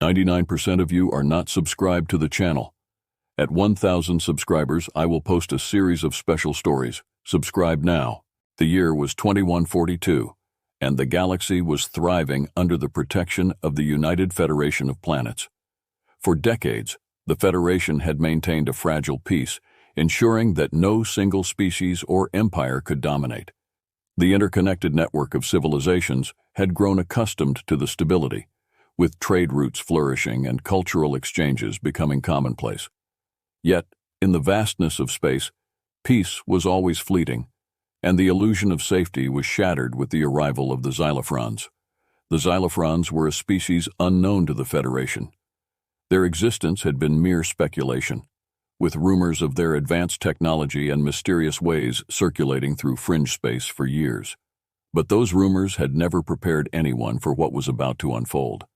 99% of you are not subscribed to the channel. At 1,000 subscribers, I will post a series of special stories. Subscribe now. The year was 2142, and the galaxy was thriving under the protection of the United Federation of Planets. For decades, the Federation had maintained a fragile peace, ensuring that no single species or empire could dominate. The interconnected network of civilizations had grown accustomed to the stability, with trade routes flourishing and cultural exchanges becoming commonplace. Yet, in the vastness of space, peace was always fleeting, and the illusion of safety was shattered with the arrival of the Xylophrons. The Xylophrons were a species unknown to the Federation. Their existence had been mere speculation, with rumors of their advanced technology and mysterious ways circulating through fringe space for years. But those rumors had never prepared anyone for what was about to unfold.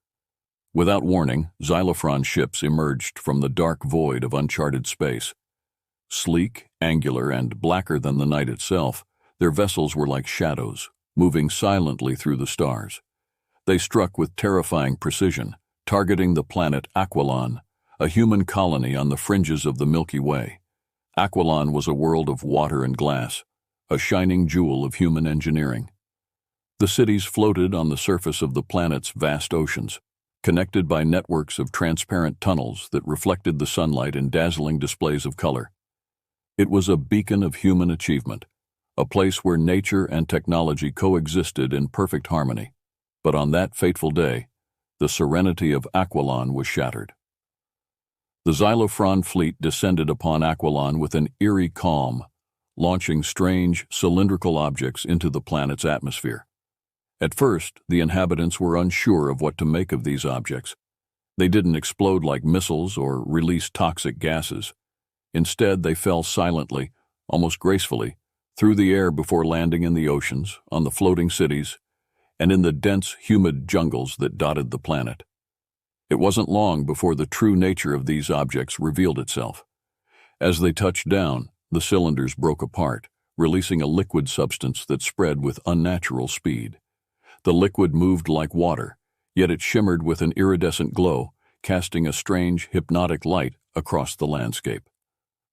Without warning, Xylophron ships emerged from the dark void of uncharted space. Sleek, angular, and blacker than the night itself, their vessels were like shadows, moving silently through the stars. They struck with terrifying precision, targeting the planet Aquilon, a human colony on the fringes of the Milky Way. Aquilon was a world of water and glass, a shining jewel of human engineering. The cities floated on the surface of the planet's vast oceans, connected by networks of transparent tunnels that reflected the sunlight in dazzling displays of color. It was a beacon of human achievement, a place where nature and technology coexisted in perfect harmony. But on that fateful day, the serenity of Aquilon was shattered. The Xylophron fleet descended upon Aquilon with an eerie calm, launching strange, cylindrical objects into the planet's atmosphere. At first, the inhabitants were unsure of what to make of these objects. They didn't explode like missiles or release toxic gases. Instead, they fell silently, almost gracefully, through the air before landing in the oceans, on the floating cities, and in the dense, humid jungles that dotted the planet. It wasn't long before the true nature of these objects revealed itself. As they touched down, the cylinders broke apart, releasing a liquid substance that spread with unnatural speed. The liquid moved like water, yet it shimmered with an iridescent glow, casting a strange, hypnotic light across the landscape.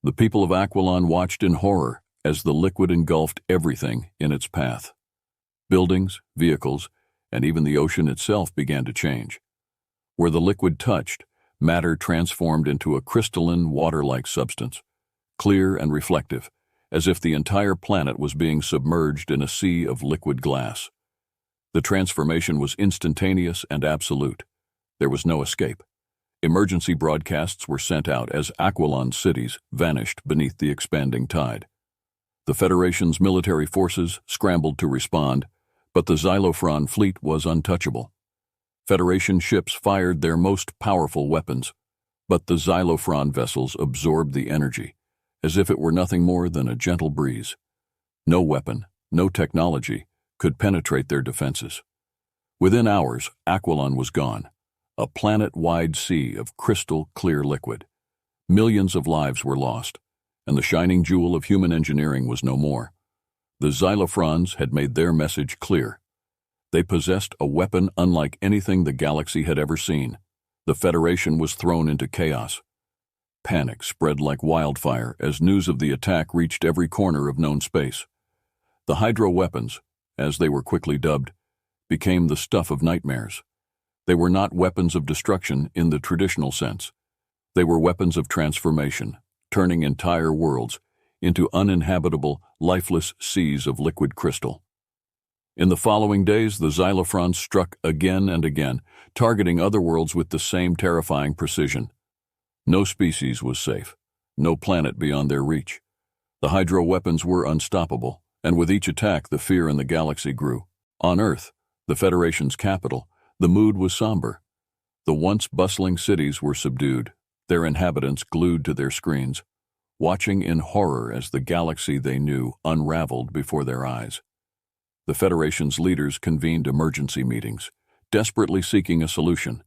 The people of Aquilon watched in horror as the liquid engulfed everything in its path. Buildings, vehicles, and even the ocean itself began to change. Where the liquid touched, matter transformed into a crystalline, water-like substance, clear and reflective, as if the entire planet was being submerged in a sea of liquid glass. The transformation was instantaneous and absolute. There was no escape. Emergency broadcasts were sent out as Aquilon's cities vanished beneath the expanding tide. The Federation's military forces scrambled to respond, but the Xylophron fleet was untouchable. Federation ships fired their most powerful weapons, but the Xylophron vessels absorbed the energy, as if it were nothing more than a gentle breeze. No weapon, no technology, could penetrate their defenses. Within hours, Aquilon was gone, a planet-wide sea of crystal-clear liquid. Millions of lives were lost, and the shining jewel of human engineering was no more. The Xylophrons had made their message clear. They possessed a weapon unlike anything the galaxy had ever seen. The Federation was thrown into chaos. Panic spread like wildfire as news of the attack reached every corner of known space. The hydro weapons, as they were quickly dubbed, became the stuff of nightmares. They were not weapons of destruction in the traditional sense. They were weapons of transformation, turning entire worlds into uninhabitable, lifeless seas of liquid crystal. In the following days, the Xylophrons struck again and again, targeting other worlds with the same terrifying precision. No species was safe, no planet beyond their reach. The hydro weapons were unstoppable, and with each attack, the fear in the galaxy grew. On Earth, the Federation's capital, the mood was somber. The once bustling cities were subdued, their inhabitants glued to their screens, watching in horror as the galaxy they knew unraveled before their eyes. The Federation's leaders convened emergency meetings, desperately seeking a solution,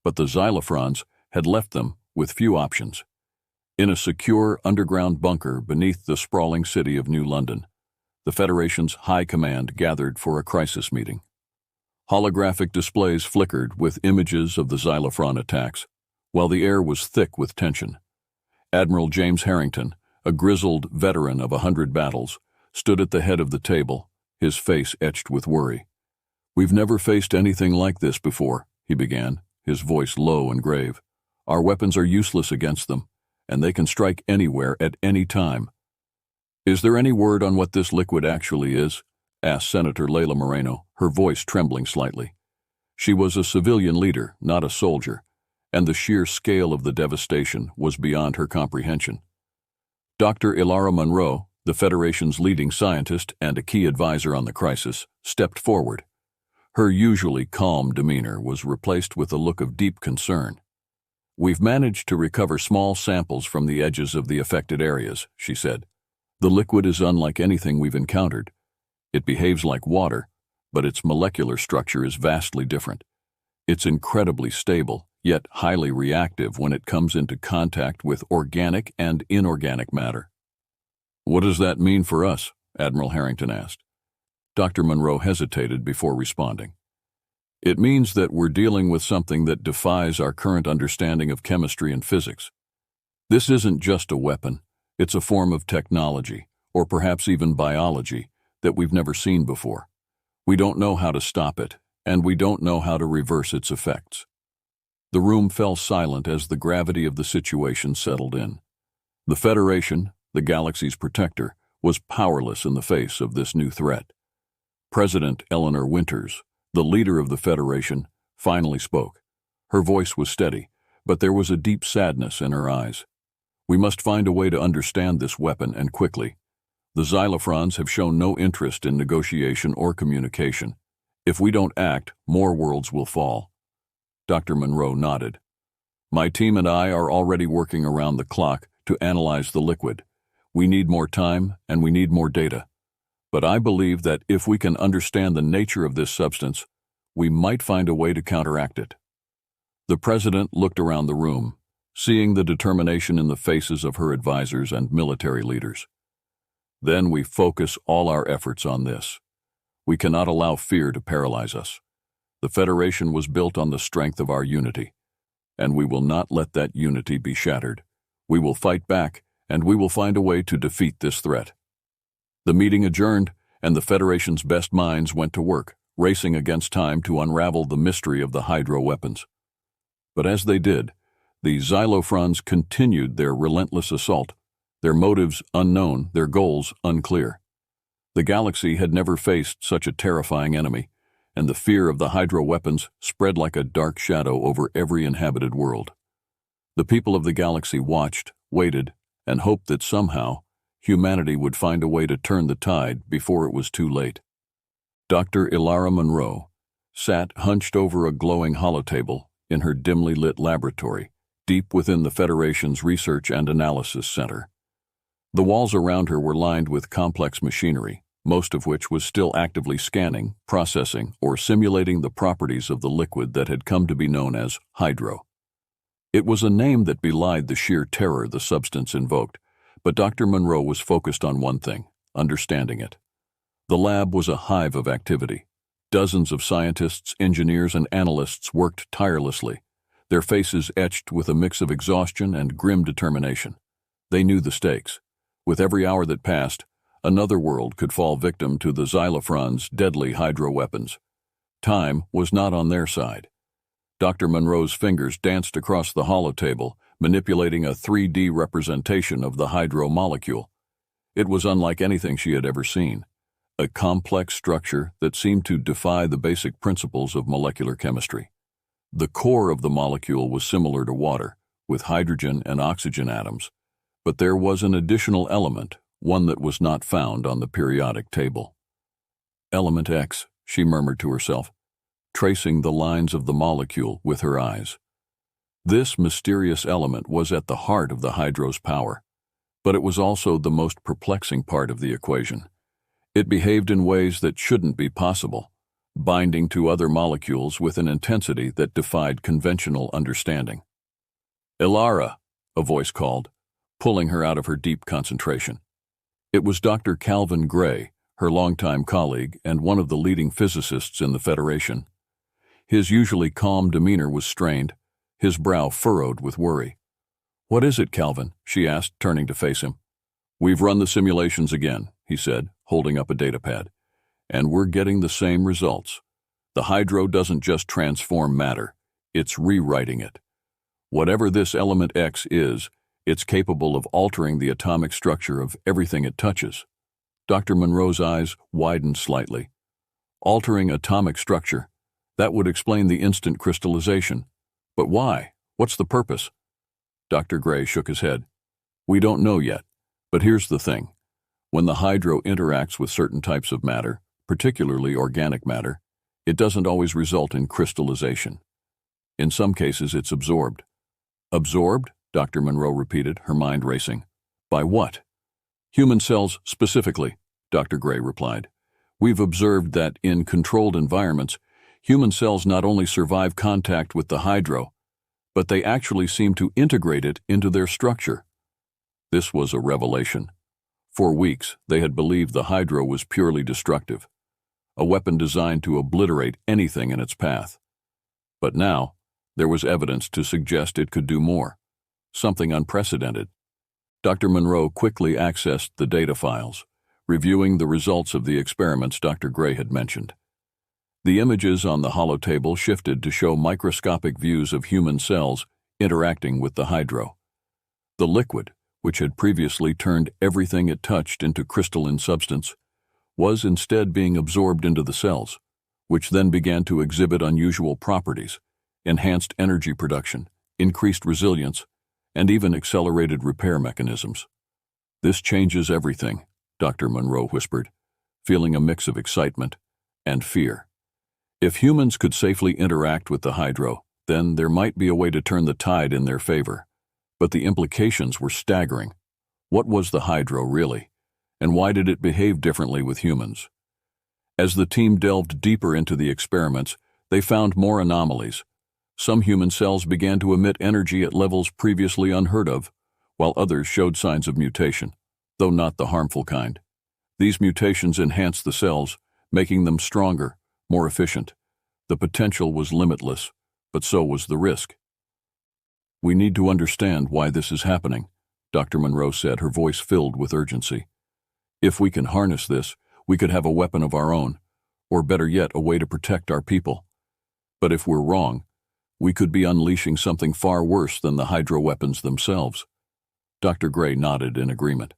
but the Xylophrons had left them with few options. In a secure underground bunker beneath the sprawling city of New London, the Federation's high command gathered for a crisis meeting. Holographic displays flickered with images of the Xylophron attacks, while the air was thick with tension. Admiral James Harrington, a grizzled veteran of 100 battles, stood at the head of the table, his face etched with worry. "We've never faced anything like this before," he began, his voice low and grave. "Our weapons are useless against them, and they can strike anywhere at any time." "Is there any word on what this liquid actually is?" asked Senator Leila Moreno, her voice trembling slightly. She was a civilian leader, not a soldier, and the sheer scale of the devastation was beyond her comprehension. Dr. Ilara Monroe, the Federation's leading scientist and a key advisor on the crisis, stepped forward. Her usually calm demeanor was replaced with a look of deep concern. "We've managed to recover small samples from the edges of the affected areas," she said. "The liquid is unlike anything we've encountered. It behaves like water, but its molecular structure is vastly different. It's incredibly stable, yet highly reactive when it comes into contact with organic and inorganic matter." "What does that mean for us?" Admiral Harrington asked. Dr. Monroe hesitated before responding. "It means that we're dealing with something that defies our current understanding of chemistry and physics. This isn't just a weapon, it's a form of technology, or perhaps even biology, that we've never seen before. We don't know how to stop it, and we don't know how to reverse its effects." The room fell silent as the gravity of the situation settled in. The Federation, the galaxy's protector, was powerless in the face of this new threat. President Eleanor Winters, the leader of the Federation, finally spoke. Her voice was steady, but there was a deep sadness in her eyes. "We must find a way to understand this weapon, and quickly. The Xylophrons have shown no interest in negotiation or communication. If we don't act, more worlds will fall." Dr. Monroe nodded. "My team and I are already working around the clock to analyze the liquid. We need more time, and we need more data. But I believe that if we can understand the nature of this substance, we might find a way to counteract it." The President looked around the room, seeing the determination in the faces of her advisors and military leaders. "Then we focus all our efforts on this. We cannot allow fear to paralyze us. The Federation was built on the strength of our unity, and we will not let that unity be shattered. We will fight back, and we will find a way to defeat this threat." The meeting adjourned, and the Federation's best minds went to work, racing against time to unravel the mystery of the hydro weapons. But as they did, the Xylophrons continued their relentless assault, their motives unknown, their goals unclear. The galaxy had never faced such a terrifying enemy, and the fear of the hydro weapons spread like a dark shadow over every inhabited world. The people of the galaxy watched, waited, and hoped that somehow humanity would find a way to turn the tide before it was too late. Dr. Ilara Monroe sat hunched over a glowing holotable in her dimly lit laboratory, deep within the Federation's Research and Analysis Center. The walls around her were lined with complex machinery, most of which was still actively scanning, processing, or simulating the properties of the liquid that had come to be known as hydro. It was a name that belied the sheer terror the substance invoked, but Dr. Monroe was focused on one thing: understanding it. The lab was a hive of activity. Dozens of scientists, engineers, and analysts worked tirelessly, their faces etched with a mix of exhaustion and grim determination. They knew the stakes. With every hour that passed, another world could fall victim to the Xylophrons' deadly hydro weapons. Time was not on their side. Dr. Monroe's fingers danced across the holotable, manipulating a 3D representation of the hydro molecule. It was unlike anything she had ever seen, a complex structure that seemed to defy the basic principles of molecular chemistry. The core of the molecule was similar to water, with hydrogen and oxygen atoms, but there was an additional element, one that was not found on the periodic table. "Element X," she murmured to herself, tracing the lines of the molecule with her eyes. This mysterious element was at the heart of the hydro's power, but it was also the most perplexing part of the equation. It behaved in ways that shouldn't be possible, binding to other molecules with an intensity that defied conventional understanding. "Ilara," a voice called, pulling her out of her deep concentration. It was Dr. Calvin Gray, her longtime colleague and one of the leading physicists in the Federation. His usually calm demeanor was strained, his brow furrowed with worry. "What is it, Calvin?" she asked, turning to face him. "We've run the simulations again," he said, holding up a datapad. "And we're getting the same results. The hydro doesn't just transform matter, it's rewriting it. Whatever this element X is, it's capable of altering the atomic structure of everything it touches." Dr. Monroe's eyes widened slightly. "Altering atomic structure. That would explain the instant crystallization. But why? What's the purpose?" Dr. Gray shook his head. "We don't know yet, but here's the thing. When the hydro interacts with certain types of matter, particularly organic matter, it doesn't always result in crystallization. In some cases, it's absorbed." "Absorbed?" Dr. Monroe repeated, her mind racing. "By what?" "Human cells specifically," Dr. Gray replied. "We've observed that in controlled environments, human cells not only survive contact with the hydro, but they actually seem to integrate it into their structure." This was a revelation. For weeks, they had believed the hydro was purely destructive, a weapon designed to obliterate anything in its path. But now, there was evidence to suggest it could do more, something unprecedented. Dr. Monroe quickly accessed the data files, reviewing the results of the experiments Dr. Gray had mentioned. The images on the holotable shifted to show microscopic views of human cells interacting with the hydro. The liquid, which had previously turned everything it touched into crystalline substance, was instead being absorbed into the cells, which then began to exhibit unusual properties, enhanced energy production, increased resilience, and even accelerated repair mechanisms. "This changes everything," Dr. Monroe whispered, feeling a mix of excitement and fear. If humans could safely interact with the hydro, then there might be a way to turn the tide in their favor. But the implications were staggering. What was the hydro really? And why did it behave differently with humans? As the team delved deeper into the experiments, they found more anomalies. Some human cells began to emit energy at levels previously unheard of, while others showed signs of mutation, though not the harmful kind. These mutations enhanced the cells, making them stronger, more efficient. The potential was limitless, but so was the risk. "We need to understand why this is happening," Dr. Monroe said, her voice filled with urgency. "If we can harness this, we could have a weapon of our own, or better yet, a way to protect our people. But if we're wrong, we could be unleashing something far worse than the hydro weapons themselves." Dr. Gray nodded in agreement.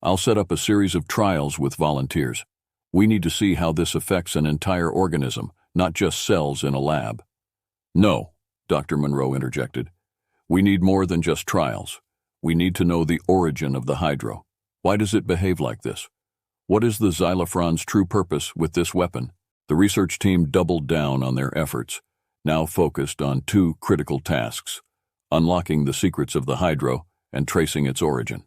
"I'll set up a series of trials with volunteers. We need to see how this affects an entire organism, not just cells in a lab." "No," Dr. Monroe interjected. "We need more than just trials. We need to know the origin of the hydro. Why does it behave like this? What is the xylophron's true purpose with this weapon?" The research team doubled down on their efforts, now focused on two critical tasks: unlocking the secrets of the hydro and tracing its origin.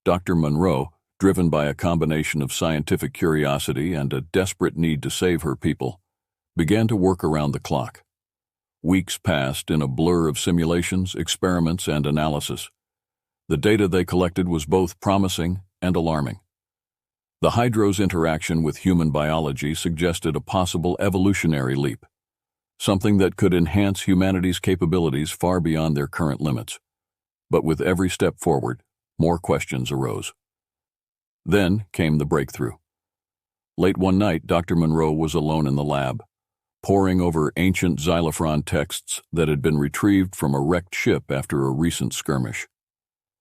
Dr. Monroe, driven by a combination of scientific curiosity and a desperate need to save her people, began to work around the clock. Weeks passed in a blur of simulations, experiments, and analysis. The data they collected was both promising and alarming. The hydro's interaction with human biology suggested a possible evolutionary leap, something that could enhance humanity's capabilities far beyond their current limits. But with every step forward, more questions arose. Then came the breakthrough. Late one night, Dr. Monroe was alone in the lab, poring over ancient xylophron texts that had been retrieved from a wrecked ship after a recent skirmish.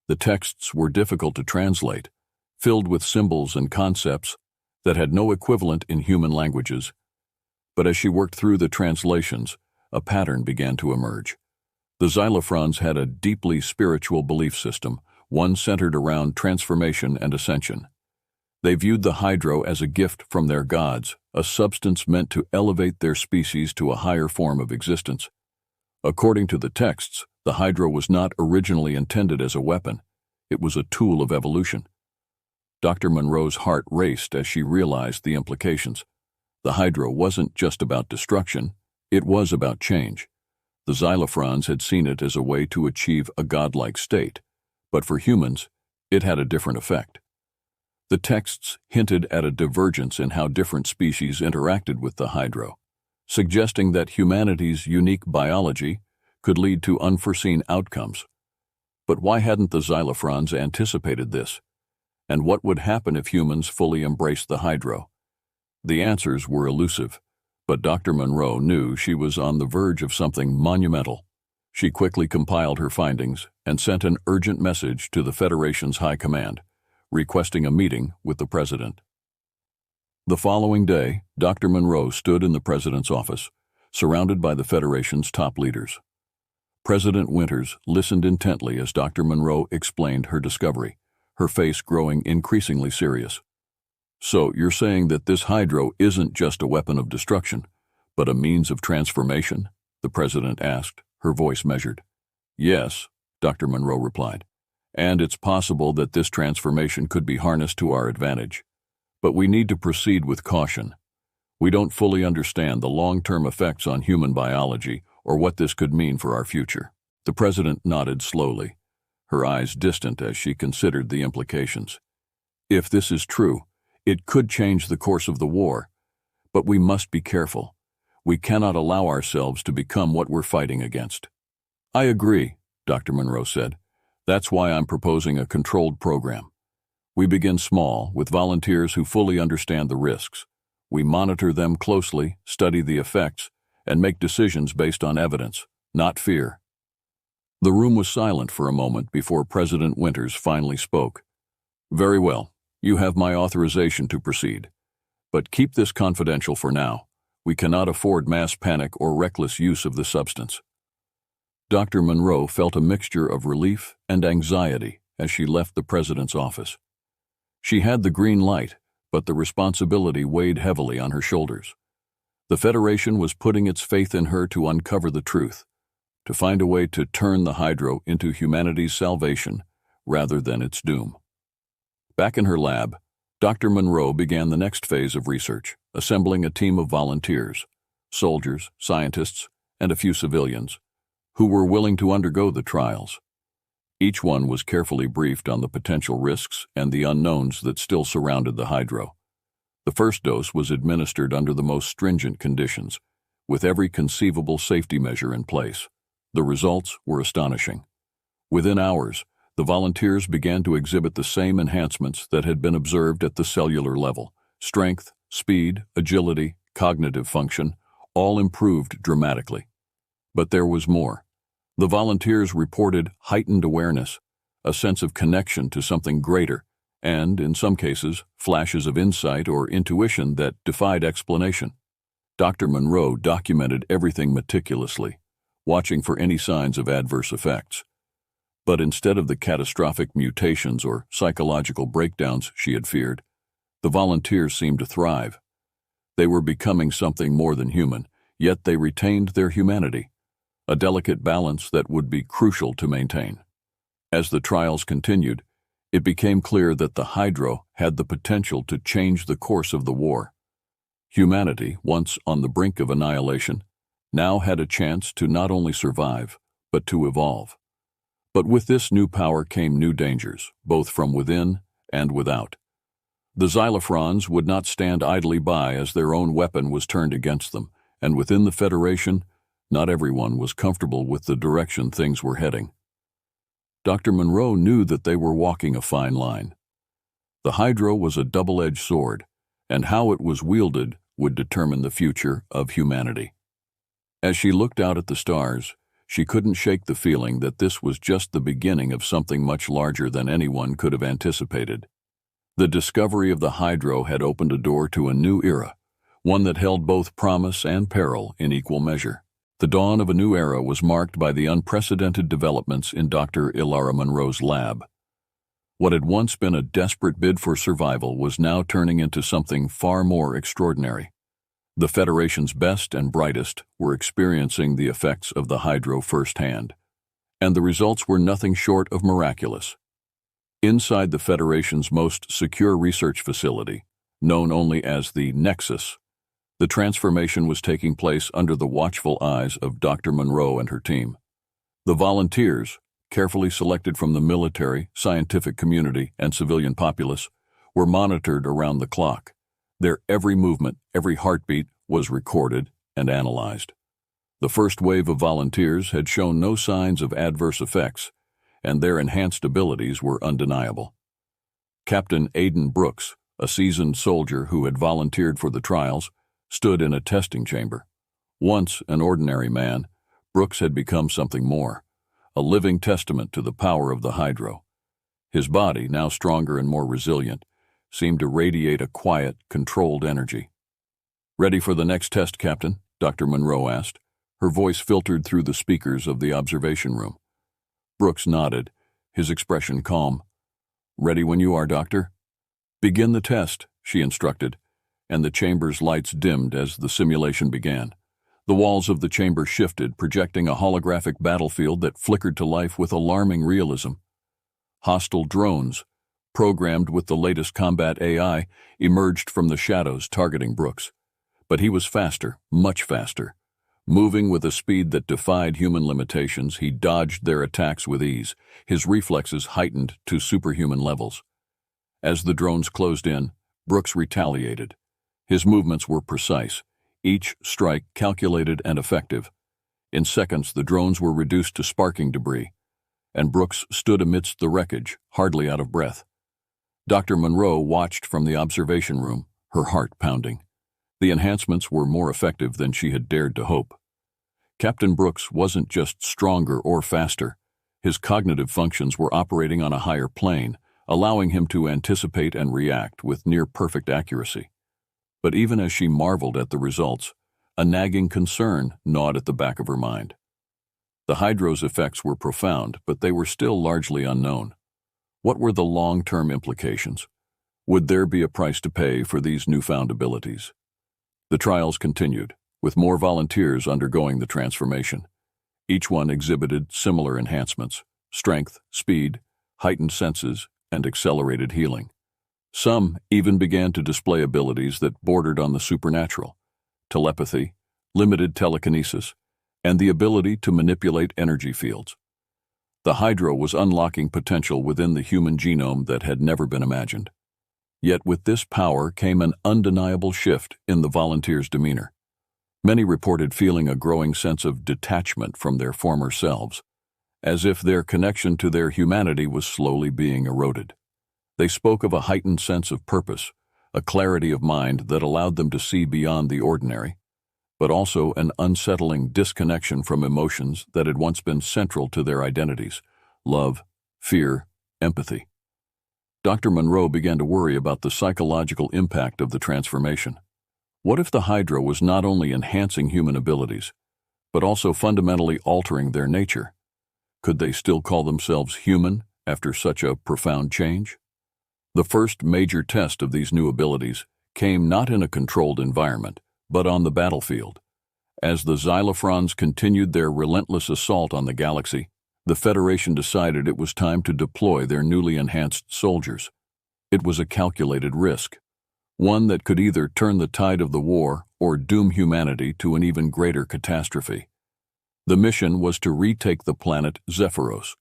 The texts were difficult to translate, filled with symbols and concepts that had no equivalent in human languages. But as she worked through the translations, a pattern began to emerge. The xylophrons had a deeply spiritual belief system, one centered around transformation and ascension. They viewed the hydro as a gift from their gods, a substance meant to elevate their species to a higher form of existence. According to the texts, the hydro was not originally intended as a weapon. It was a tool of evolution. Dr. Monroe's heart raced as she realized the implications. The hydro wasn't just about destruction, it was about change. The xylophrons had seen it as a way to achieve a godlike state, but for humans, it had a different effect. The texts hinted at a divergence in how different species interacted with the hydro. suggesting that humanity's unique biology could lead to unforeseen outcomes. But why hadn't the xylophrons anticipated this? And what would happen if humans fully embraced the hydro? The answers were elusive, but Dr. Monroe knew she was on the verge of something monumental. She quickly compiled her findings and sent an urgent message to the Federation's high command, requesting a meeting with the president. The following day, Dr. Monroe stood in the president's office, surrounded by the Federation's top leaders. President Winters listened intently as Dr. Monroe explained her discovery, her face growing increasingly serious. "So you're saying that this hydro isn't just a weapon of destruction, but a means of transformation?" the president asked, her voice measured. "Yes," Dr. Monroe replied, "and it's possible that this transformation could be harnessed to our advantage. But we need to proceed with caution. We don't fully understand the long-term effects on human biology or what this could mean for our future." The president nodded slowly, her eyes distant as she considered the implications. "If this is true, it could change the course of the war, but we must be careful. We cannot allow ourselves to become what we're fighting against." "I agree," Dr. Monroe said. "That's why I'm proposing a controlled program. We begin small, with volunteers who fully understand the risks. We monitor them closely, study the effects, and make decisions based on evidence, not fear." The room was silent for a moment before President Winters finally spoke. "Very well. You have my authorization to proceed. But keep this confidential for now. We cannot afford mass panic or reckless use of the substance." Dr. Monroe felt a mixture of relief and anxiety as she left the president's office. She had the green light, but the responsibility weighed heavily on her shoulders. The Federation was putting its faith in her to uncover the truth, to find a way to turn the hydro into humanity's salvation rather than its doom. Back in her lab, Dr. Monroe began the next phase of research, assembling a team of volunteers, soldiers, scientists, and a few civilians, who were willing to undergo the trials. Each one was carefully briefed on the potential risks and the unknowns that still surrounded the hydro. The first dose was administered under the most stringent conditions, with every conceivable safety measure in place. The results were astonishing. Within hours, the volunteers began to exhibit the same enhancements that had been observed at the cellular level. Strength, speed, agility, cognitive function, all improved dramatically. But there was more. The volunteers reported heightened awareness, a sense of connection to something greater, and, in some cases, flashes of insight or intuition that defied explanation. Dr. Monroe documented everything meticulously, watching for any signs of adverse effects. But instead of the catastrophic mutations or psychological breakdowns she had feared, the volunteers seemed to thrive. They were becoming something more than human, yet they retained their humanity, a delicate balance that would be crucial to maintain. As the trials continued, it became clear that the hydro had the potential to change the course of the war. Humanity, once on the brink of annihilation, now had a chance to not only survive, but to evolve. But with this new power came new dangers, both from within and without. The xylophrons would not stand idly by as their own weapon was turned against them, and within the Federation, not everyone was comfortable with the direction things were heading. Dr. Monroe knew that they were walking a fine line. The hydro was a double-edged sword, and how it was wielded would determine the future of humanity. As she looked out at the stars, she couldn't shake the feeling that this was just the beginning of something much larger than anyone could have anticipated. The discovery of the hydro had opened a door to a new era, one that held both promise and peril in equal measure. The dawn of a new era was marked by the unprecedented developments in Dr. Ilara Monroe's lab. What had once been a desperate bid for survival was now turning into something far more extraordinary. The Federation's best and brightest were experiencing the effects of the hydro firsthand, and the results were nothing short of miraculous. Inside the Federation's most secure research facility, known only as the Nexus, the transformation was taking place under the watchful eyes of Dr. Monroe and her team. The volunteers, carefully selected from the military, scientific community, and civilian populace, were monitored around the clock. Their every movement, every heartbeat was recorded and analyzed. The first wave of volunteers had shown no signs of adverse effects, and their enhanced abilities were undeniable. Captain Aidan Brooks, a seasoned soldier who had volunteered for the trials, stood in a testing chamber. Once an ordinary man, Brooks had become something more, a living testament to the power of the hydro. His body, now stronger and more resilient, seemed to radiate a quiet, controlled energy. "Ready for the next test, Captain?" Dr. Monroe asked. Her voice filtered through the speakers of the observation room. Brooks nodded, his expression calm. "Ready when you are, Doctor." "Begin the test," she instructed, and the chamber's lights dimmed as the simulation began. The walls of the chamber shifted, projecting a holographic battlefield that flickered to life with alarming realism. Hostile drones, programmed with the latest combat AI, emerged from the shadows, targeting Brooks. But he was faster, much faster. Moving with a speed that defied human limitations, he dodged their attacks with ease, his reflexes heightened to superhuman levels. As the drones closed in, Brooks retaliated. His movements were precise, each strike calculated and effective. In seconds, the drones were reduced to sparking debris, and Brooks stood amidst the wreckage, hardly out of breath. Dr. Monroe watched from the observation room, her heart pounding. The enhancements were more effective than she had dared to hope. Captain Brooks wasn't just stronger or faster. His cognitive functions were operating on a higher plane, allowing him to anticipate and react with near-perfect accuracy. But even as she marveled at the results, a nagging concern gnawed at the back of her mind. The hydro's effects were profound, but they were still largely unknown. What were the long-term implications? Would there be a price to pay for these newfound abilities? The trials continued, with more volunteers undergoing the transformation. Each one exhibited similar enhancements: strength, speed, heightened senses, and accelerated healing. Some even began to display abilities that bordered on the supernatural: telepathy, limited telekinesis, and the ability to manipulate energy fields. The hydro was unlocking potential within the human genome that had never been imagined. Yet with this power came an undeniable shift in the volunteers' demeanor. Many reported feeling a growing sense of detachment from their former selves, as if their connection to their humanity was slowly being eroded. They spoke of a heightened sense of purpose, a clarity of mind that allowed them to see beyond the ordinary, but also an unsettling disconnection from emotions that had once been central to their identities: love, fear, empathy. Dr. Monroe began to worry about the psychological impact of the transformation. What if the hydro was not only enhancing human abilities, but also fundamentally altering their nature? Could they still call themselves human after such a profound change? The first major test of these new abilities came not in a controlled environment, but on the battlefield. As the Xylophrons continued their relentless assault on the galaxy, the Federation decided it was time to deploy their newly enhanced soldiers. It was a calculated risk, one that could either turn the tide of the war or doom humanity to an even greater catastrophe. The mission was to retake the planet Zephyros,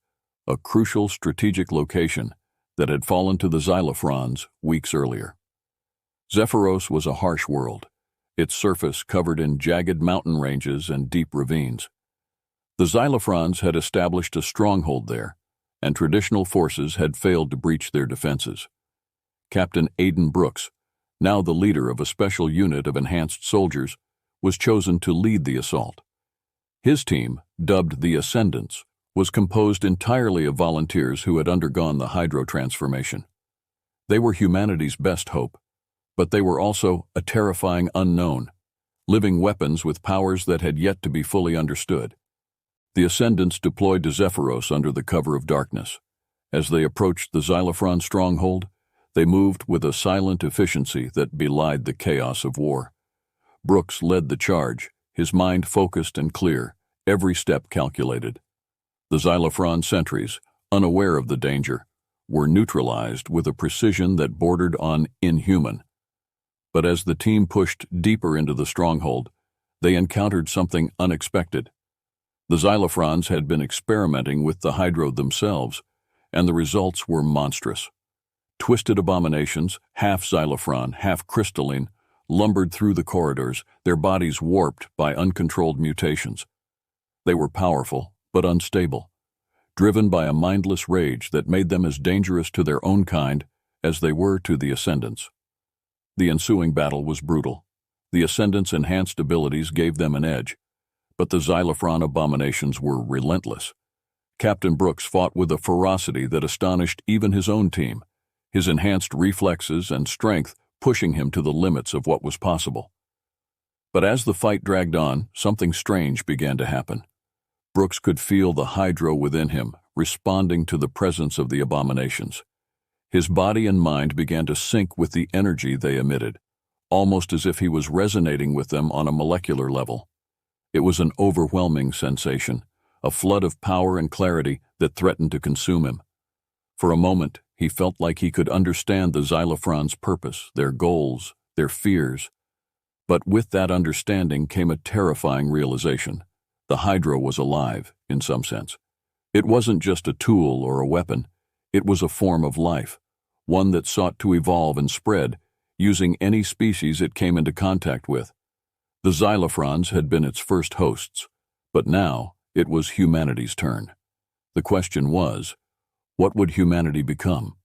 a crucial strategic location that had fallen to the Xylophrons weeks earlier. Zephyros was a harsh world, its surface covered in jagged mountain ranges and deep ravines. The Xylophrons had established a stronghold there, and traditional forces had failed to breach their defenses. Captain Aidan Brooks, now the leader of a special unit of enhanced soldiers, was chosen to lead the assault. His team, dubbed the Ascendants, was composed entirely of volunteers who had undergone the hydro transformation. They were humanity's best hope, but they were also a terrifying unknown, living weapons with powers that had yet to be fully understood. The Ascendants deployed to Zephyros under the cover of darkness. As they approached the Xylophron stronghold, they moved with a silent efficiency that belied the chaos of war. Brooks led the charge, his mind focused and clear, every step calculated. The Xylophron sentries, unaware of the danger, were neutralized with a precision that bordered on inhuman. But as the team pushed deeper into the stronghold, they encountered something unexpected. The Xylophrons had been experimenting with the hydro themselves, and the results were monstrous. Twisted abominations, half Xylophron, half crystalline, lumbered through the corridors, their bodies warped by uncontrolled mutations. They were powerful, but unstable, driven by a mindless rage that made them as dangerous to their own kind as they were to the Ascendants. The ensuing battle was brutal. The Ascendants' enhanced abilities gave them an edge, but the Xylophron abominations were relentless. Captain Brooks fought with a ferocity that astonished even his own team, his enhanced reflexes and strength pushing him to the limits of what was possible. But as the fight dragged on, something strange began to happen. Brooks could feel the hydro within him, responding to the presence of the abominations. His body and mind began to sync with the energy they emitted, almost as if he was resonating with them on a molecular level. It was an overwhelming sensation, a flood of power and clarity that threatened to consume him. For a moment, he felt like he could understand the Xylophron's purpose, their goals, their fears. But with that understanding came a terrifying realization. The Hydra was alive, in some sense. It wasn't just a tool or a weapon. It was a form of life, one that sought to evolve and spread, using any species it came into contact with. The Xylophrons had been its first hosts, but now it was humanity's turn. The question was, what would humanity become?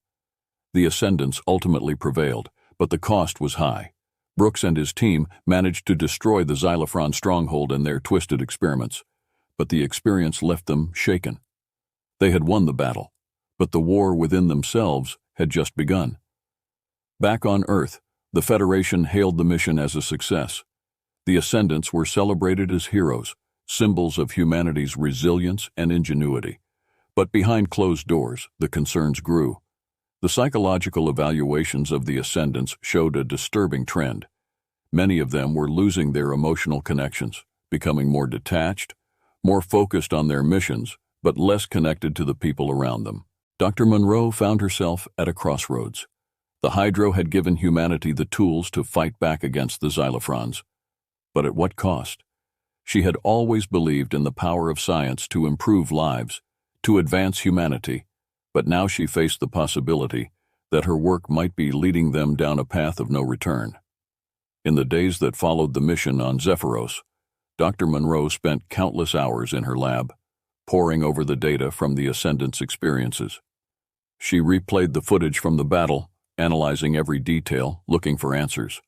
The Ascendants ultimately prevailed, but the cost was high. Brooks and his team managed to destroy the Xylophron stronghold in their twisted experiments, but the experience left them shaken. They had won the battle, but the war within themselves had just begun. Back on Earth, the Federation hailed the mission as a success. The Ascendants were celebrated as heroes, symbols of humanity's resilience and ingenuity. But behind closed doors, the concerns grew. The psychological evaluations of the Ascendants showed a disturbing trend. Many of them were losing their emotional connections, becoming more detached, more focused on their missions, but less connected to the people around them. Dr. Monroe found herself at a crossroads. The Hydro had given humanity the tools to fight back against the Xylophrons. But at what cost? She had always believed in the power of science to improve lives, to advance humanity, but now she faced the possibility that her work might be leading them down a path of no return. In the days that followed the mission on Zephyros, Dr. Monroe spent countless hours in her lab, poring over the data from the Ascendants' experiences. She replayed the footage from the battle, analyzing every detail, looking for answers.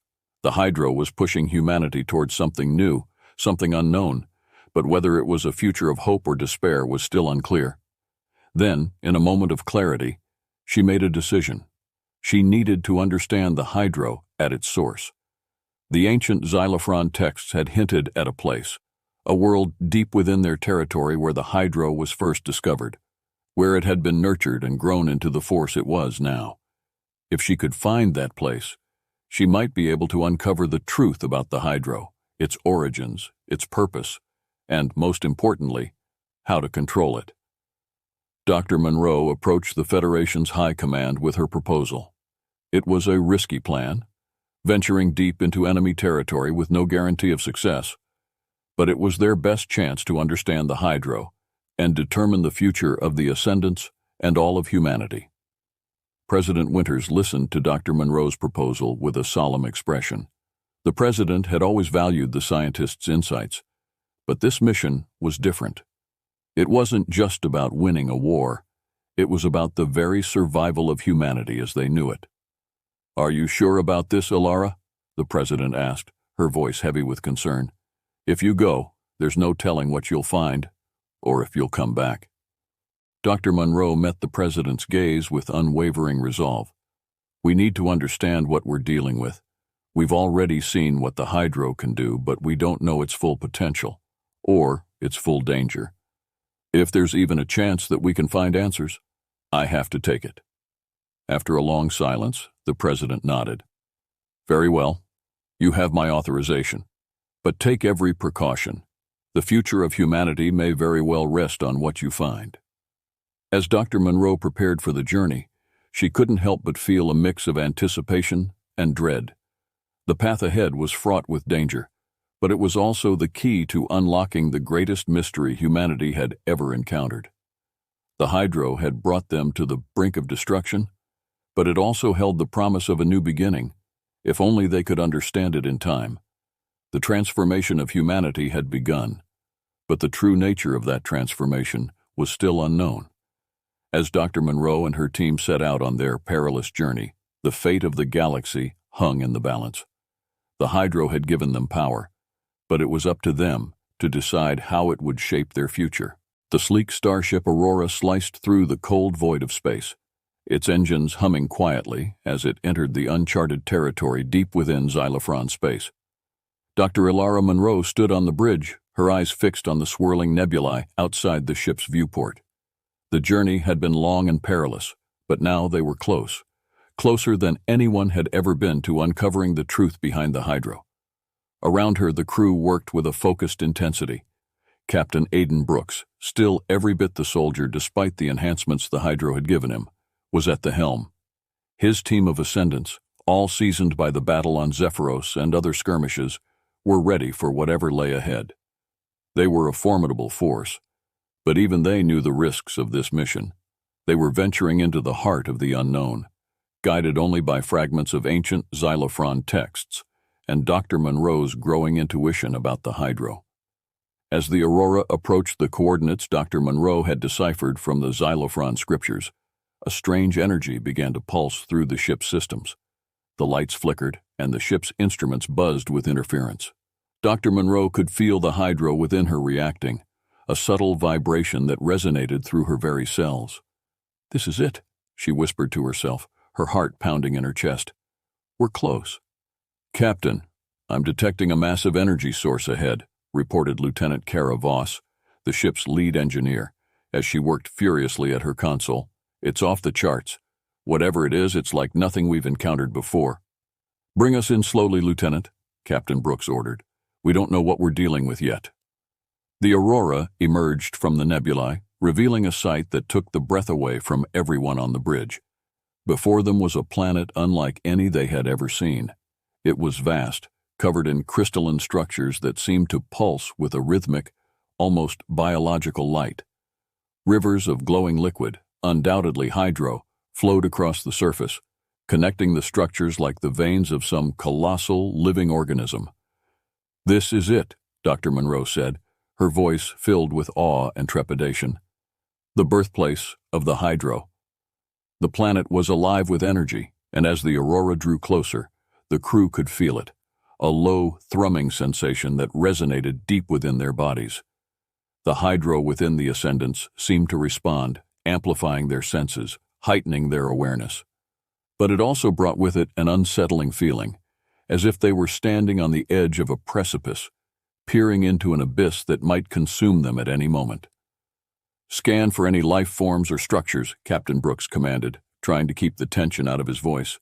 The Hydro was pushing humanity towards something new, something unknown, but whether it was a future of hope or despair was still unclear. Then, in a moment of clarity, she made a decision. She needed to understand the Hydro at its source. The ancient Xylophron texts had hinted at a place, a world deep within their territory where the Hydro was first discovered, where it had been nurtured and grown into the force it was now. If she could find that place, she might be able to uncover the truth about the Hydro, its origins, its purpose, and, most importantly, how to control it. Dr. Monroe approached the Federation's High Command with her proposal. It was a risky plan, venturing deep into enemy territory with no guarantee of success, but it was their best chance to understand the Hydro and determine the future of the Ascendants and all of humanity. President Winters listened to Dr. Monroe's proposal with a solemn expression. The President had always valued the scientists' insights, but this mission was different. It wasn't just about winning a war. It was about the very survival of humanity as they knew it. "Are you sure about this, Ilara?" the President asked, her voice heavy with concern. "If you go, there's no telling what you'll find, or if you'll come back." Dr. Monroe met the President's gaze with unwavering resolve. "We need to understand what we're dealing with. We've already seen what the Hydro can do, but we don't know its full potential, or its full danger. If there's even a chance that we can find answers, I have to take it." After a long silence, the President nodded. "Very well. You have my authorization. But take every precaution. The future of humanity may very well rest on what you find." As Dr. Monroe prepared for the journey, she couldn't help but feel a mix of anticipation and dread. The path ahead was fraught with danger, but it was also the key to unlocking the greatest mystery humanity had ever encountered. The Hydro had brought them to the brink of destruction, but it also held the promise of a new beginning, If only they could understand it in time. The transformation of humanity had begun, but the true nature of that transformation was still unknown. As Dr. Monroe and her team set out on their perilous journey, the fate of the galaxy hung in the balance. The Hydro had given them power, but it was up to them to decide how it would shape their future. The sleek starship Aurora sliced through the cold void of space, its engines humming quietly as it entered the uncharted territory deep within Xylophron space. Dr. Ilara Monroe stood on the bridge, her eyes fixed on the swirling nebulae outside the ship's viewport. The journey had been long and perilous, but now they were close, closer than anyone had ever been to uncovering the truth behind the Hydro. Around her, the crew worked with a focused intensity. Captain Aidan Brooks, still every bit the soldier despite the enhancements the Hydro had given him, was at the helm. His team of ascendants, all seasoned by the battle on Zephyros and other skirmishes, were ready for whatever lay ahead. They were a formidable force, but even they knew the risks of this mission. They were venturing into the heart of the unknown, guided only by fragments of ancient Xylophron texts and Dr. Monroe's growing intuition about the Hydro. As the Aurora approached the coordinates Dr. Monroe had deciphered from the Xylophron scriptures, a strange energy began to pulse through the ship's systems. The lights flickered, and the ship's instruments buzzed with interference. Dr. Monroe could feel the Hydro within her reacting, a subtle vibration that resonated through her very cells. "This is it," she whispered to herself, her heart pounding in her chest. "We're close." "Captain, I'm detecting a massive energy source ahead," reported Lieutenant Kara Voss, the ship's lead engineer, as she worked furiously at her console. "It's off the charts. Whatever it is, it's like nothing we've encountered before." "Bring us in slowly, Lieutenant," Captain Brooks ordered. "We don't know what we're dealing with yet." The Aurora emerged from the nebulae, revealing a sight that took the breath away from everyone on the bridge. Before them was a planet unlike any they had ever seen. It was vast, covered in crystalline structures that seemed to pulse with a rhythmic, almost biological light. Rivers of glowing liquid, undoubtedly Hydro, flowed across the surface, connecting the structures like the veins of some colossal living organism. "This is it," Dr. Monroe said, her voice filled with awe and trepidation. "The birthplace of the Hydro." The planet was alive with energy, and as the Aurora drew closer, the crew could feel it, a low, thrumming sensation that resonated deep within their bodies. The Hydro within the ascendants seemed to respond, amplifying their senses, heightening their awareness. But it also brought with it an unsettling feeling, as if they were standing on the edge of a precipice, peering into an abyss that might consume them at any moment. "Scan for any life forms or structures," Captain Brooks commanded, trying to keep the tension out of his voice.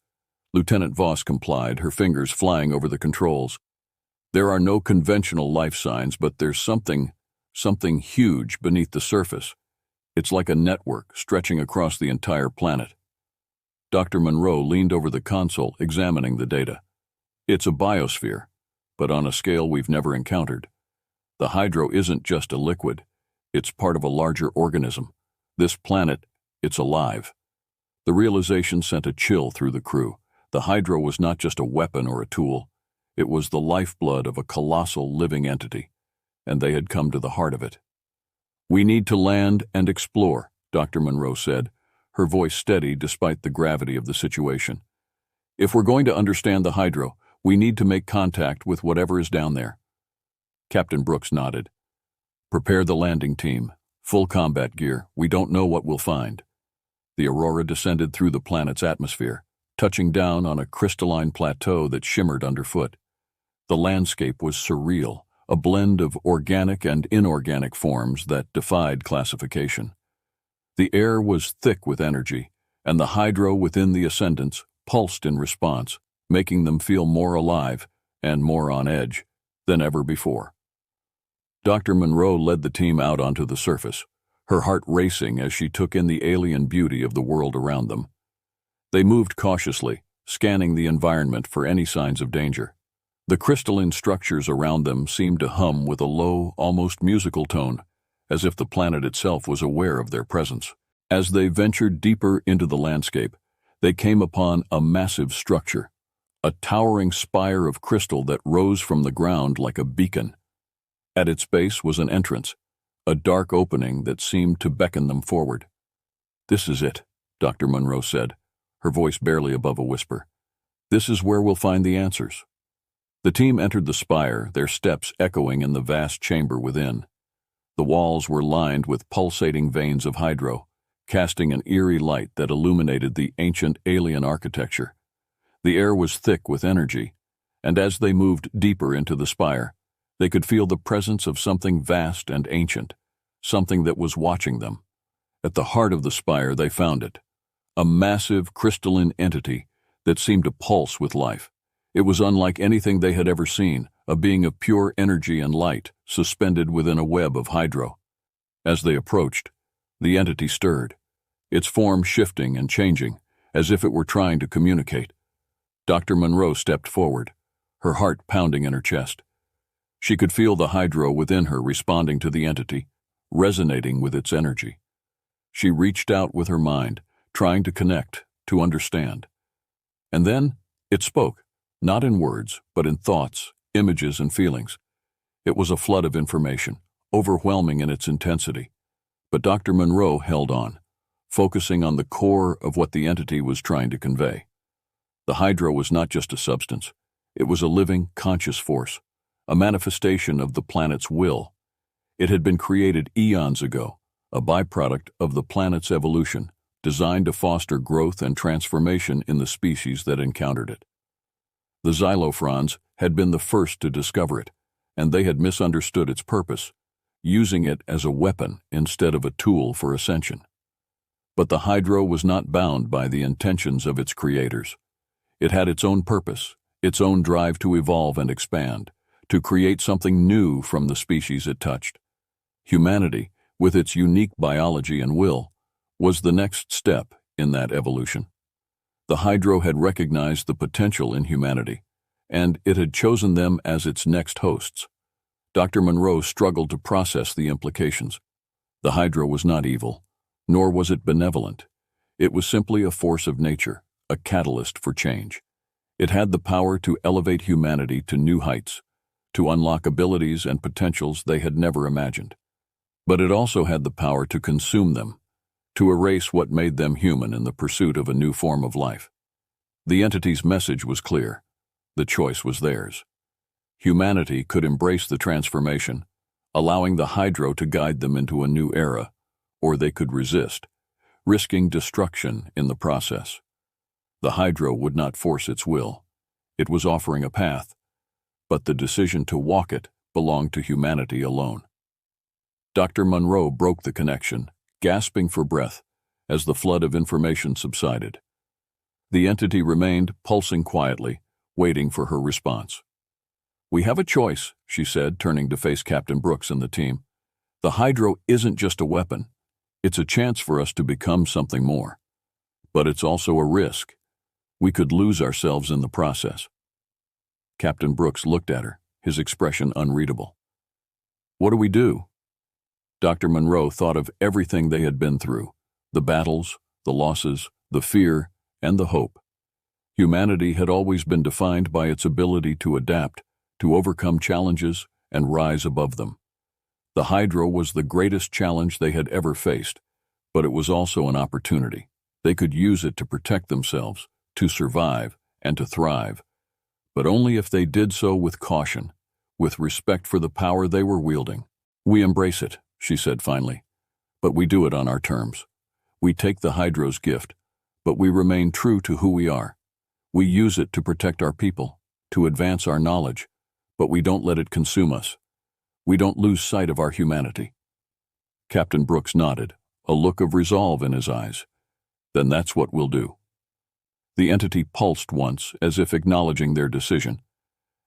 Lieutenant Voss complied, her fingers flying over the controls. "There are no conventional life signs, but there's something huge beneath the surface. It's like a network stretching across the entire planet." Dr. Monroe leaned over the console, examining the data. "It's a biosphere, but on a scale we've never encountered. The Hydro isn't just a liquid. It's part of a larger organism. This planet, it's alive." The realization sent a chill through the crew. The Hydro was not just a weapon or a tool. It was the lifeblood of a colossal living entity, and they had come to the heart of it. "We need to land and explore," Dr. Monroe said, her voice steady despite the gravity of the situation. "If we're going to understand the Hydro, we need to make contact with whatever is down there." Captain Brooks nodded. "Prepare the landing team. Full combat gear. We don't know what we'll find." The Aurora descended through the planet's atmosphere, touching down on a crystalline plateau that shimmered underfoot. The landscape was surreal, a blend of organic and inorganic forms that defied classification. The air was thick with energy, and the Hydro within the ascendants pulsed in response, making them feel more alive and more on edge than ever before. Dr. Monroe led the team out onto the surface, her heart racing as she took in the alien beauty of the world around them. They moved cautiously, scanning the environment for any signs of danger. The crystalline structures around them seemed to hum with a low, almost musical tone, as if the planet itself was aware of their presence. As they ventured deeper into the landscape, they came upon a massive structure, a towering spire of crystal that rose from the ground like a beacon. At its base was an entrance, a dark opening that seemed to beckon them forward. "This is it," Dr. Monroe said, her voice barely above a whisper. "This is where we'll find the answers." The team entered the spire, their steps echoing in the vast chamber within. The walls were lined with pulsating veins of hydro, casting an eerie light that illuminated the ancient alien architecture. The air was thick with energy, and as they moved deeper into the spire, they could feel the presence of something vast and ancient, something that was watching them. At the heart of the spire they found it, a massive crystalline entity that seemed to pulse with life. It was unlike anything they had ever seen, a being of pure energy and light, suspended within a web of hydro. As they approached, the entity stirred, its form shifting and changing, as if it were trying to communicate. Dr. Monroe stepped forward, her heart pounding in her chest. She could feel the hydro within her responding to the entity, resonating with its energy. She reached out with her mind, trying to connect, to understand. And then it spoke, not in words, but in thoughts, images, and feelings. It was a flood of information, overwhelming in its intensity. But Dr. Monroe held on, focusing on the core of what the entity was trying to convey. The hydro was not just a substance. It was a living, conscious force, a manifestation of the planet's will. It had been created eons ago, a byproduct of the planet's evolution, designed to foster growth and transformation in the species that encountered it. The xylophrons had been the first to discover it, and they had misunderstood its purpose, using it as a weapon instead of a tool for ascension. But the hydro was not bound by the intentions of its creators. It had its own purpose, its own drive to evolve and expand, to create something new from the species it touched. Humanity, with its unique biology and will, was the next step in that evolution. The hydro had recognized the potential in humanity, and it had chosen them as its next hosts. Dr. Monroe struggled to process the implications. The hydro was not evil, nor was it benevolent. It was simply a force of nature, a catalyst for change. It had the power to elevate humanity to new heights, to unlock abilities and potentials they had never imagined. But it also had the power to consume them, to erase what made them human in the pursuit of a new form of life. The entity's message was clear. The choice was theirs. Humanity could embrace the transformation, allowing the hydro to guide them into a new era, or they could resist, risking destruction in the process. The hydro would not force its will. It was offering a path, but the decision to walk it belonged to humanity alone. Dr. Monroe broke the connection, gasping for breath as the flood of information subsided. The entity remained pulsing quietly, waiting for her response. "We have a choice," she said, turning to face Captain Brooks and the team. "The hydro isn't just a weapon. It's a chance for us to become something more. But it's also a risk. We could lose ourselves in the process." Captain Brooks looked at her, his expression unreadable. "What do we do?" Dr. Monroe thought of everything they had been through, the battles, the losses, the fear, and the hope. Humanity had always been defined by its ability to adapt, to overcome challenges, and rise above them. The hydro was the greatest challenge they had ever faced, but it was also an opportunity. They could use it to protect themselves, to survive, and to thrive, but only if they did so with caution, with respect for the power they were wielding. "We embrace it," she said finally, "but we do it on our terms. We take the hydro's gift, but we remain true to who we are. We use it to protect our people, to advance our knowledge, but we don't let it consume us. We don't lose sight of our humanity." Captain Brooks nodded, a look of resolve in his eyes. "Then that's what we'll do." The entity pulsed once, as if acknowledging their decision,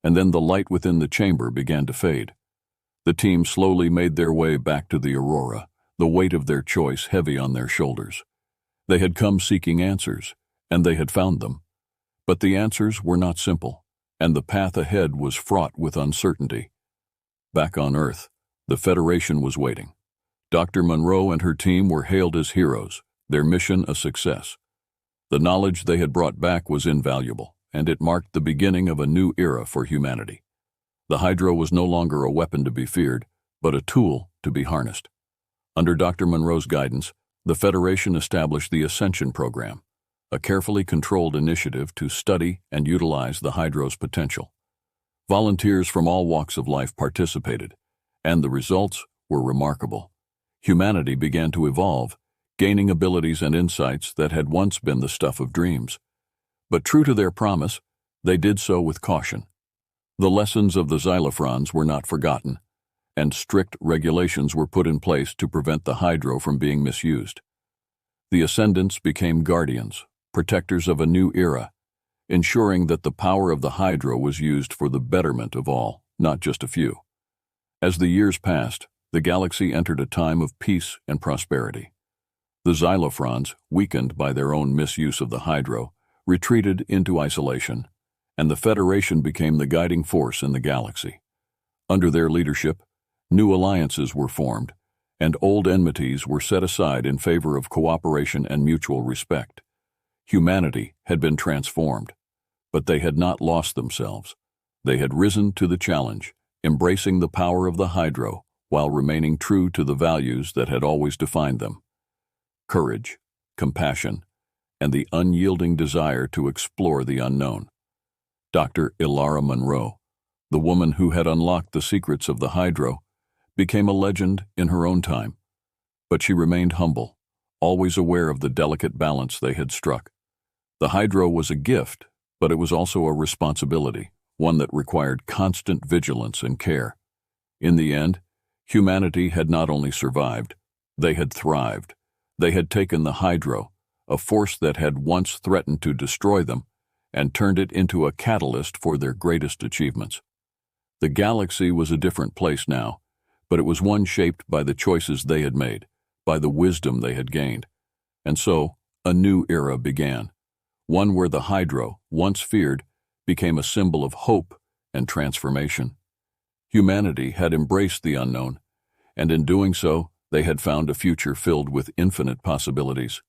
and then the light within the chamber began to fade. The team slowly made their way back to the Aurora, the weight of their choice heavy on their shoulders. They had come seeking answers, and they had found them. But the answers were not simple, and the path ahead was fraught with uncertainty. Back on Earth, the Federation was waiting. Dr. Monroe and her team were hailed as heroes, their mission a success. The knowledge they had brought back was invaluable, and it marked the beginning of a new era for humanity. The Hydra was no longer a weapon to be feared, but a tool to be harnessed. Under Dr. Monroe's guidance, the Federation established the Ascension Program, a carefully controlled initiative to study and utilize the Hydra's potential. Volunteers from all walks of life participated, and the results were remarkable. Humanity began to evolve, gaining abilities and insights that had once been the stuff of dreams. But true to their promise, they did so with caution. The lessons of the Xylophrons were not forgotten, and strict regulations were put in place to prevent the Hydra from being misused. The Ascendants became guardians, protectors of a new era, ensuring that the power of the Hydra was used for the betterment of all, not just a few. As the years passed, the galaxy entered a time of peace and prosperity. The Xylophrons, weakened by their own misuse of the Hydra, retreated into isolation, and the Federation became the guiding force in the galaxy. Under their leadership, new alliances were formed, and old enmities were set aside in favor of cooperation and mutual respect. Humanity had been transformed, but they had not lost themselves. They had risen to the challenge, embracing the power of the Hydra while remaining true to the values that had always defined them: courage, compassion, and the unyielding desire to explore the unknown. Dr. Ilara Monroe, the woman who had unlocked the secrets of the Hydra, became a legend in her own time. But she remained humble, always aware of the delicate balance they had struck. The Hydra was a gift, but it was also a responsibility, one that required constant vigilance and care. In the end, humanity had not only survived, they had thrived. They had taken the Hydra, a force that had once threatened to destroy them, and turned it into a catalyst for their greatest achievements. The galaxy was a different place now, but it was one shaped by the choices they had made, by the wisdom they had gained. And so, a new era began, one where the Hydra, once feared, became a symbol of hope and transformation. Humanity had embraced the unknown, and in doing so, they had found a future filled with infinite possibilities.